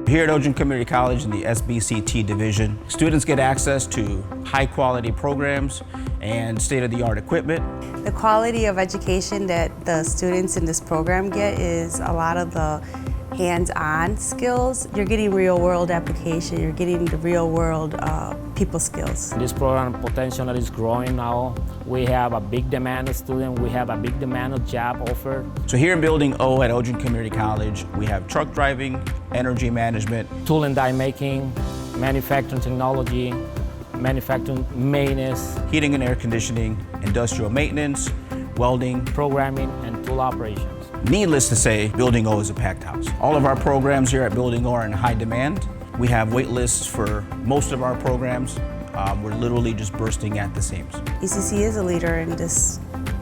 Here at Elgin Community College in the SBCT division, students get access to high-quality programs and state-of-the-art equipment. The quality of education that the students in this program get is a lot of the hands-on skills. You're getting real-world application, you're getting the real-world people skills. This program potential is growing now. We have a big demand of students, we have a big demand of job offer. So here in Building O at Elgin Community College, we have truck driving, energy management, tool and die making, manufacturing technology, manufacturing maintenance, heating and air conditioning, industrial maintenance, welding, programming, and tool operations. Needless to say, Building O is a packed house. All of our programs here at Building O are in high demand. We have wait lists for most of our programs. We're literally just bursting at the seams. ECC is a leader in this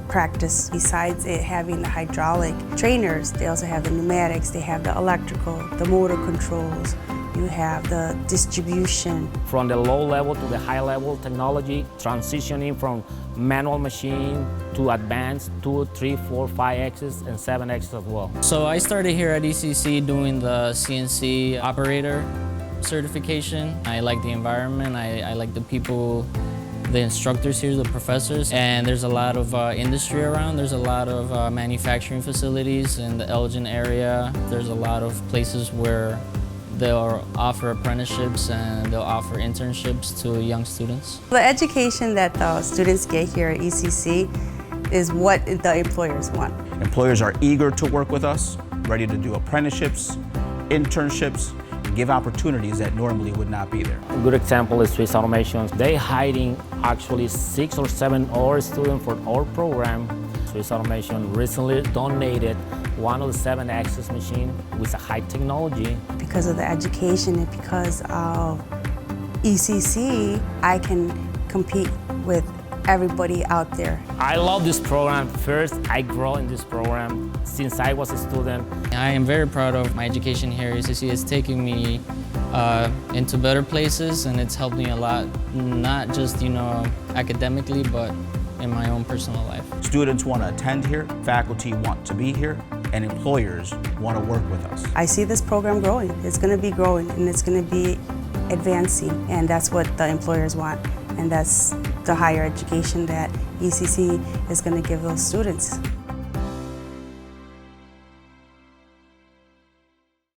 practice. Besides it having the hydraulic trainers, they also have the pneumatics, they have the electrical, the motor controls, you have the distribution. From the low level to the high level technology, transitioning from manual machine to advanced 2, 3, 4, 5-axis and 7-axis as well. So I started here at ECC doing the CNC operator certification. I like the environment, I like the people, the instructors here, the professors, and there's a lot of industry around. There's a lot of manufacturing facilities in the Elgin area. There's a lot of places where they'll offer apprenticeships and they'll offer internships to young students. The education that the students get here at ECC is what the employers want. Employers are eager to work with us, ready to do apprenticeships, internships, and give opportunities that normally would not be there. A good example is Swiss Automation. They hiring actually 6 or 7 our students for our program. Swiss Automation recently donated one of the 7-axis machine with a high technology. Because of the education and because of ECC, I can compete with everybody out there. I love this program. First, I grow in this program since I was a student. I am very proud of my education here. ECC is taking me into better places, and it's helped me a lot, not just academically, but in my own personal life. Students want to attend here, faculty want to be here, and employers want to work with us. I see this program growing. It's going to be growing and it's going to be advancing, and that's what the employers want, and that's the higher education that ECC is going to give those students.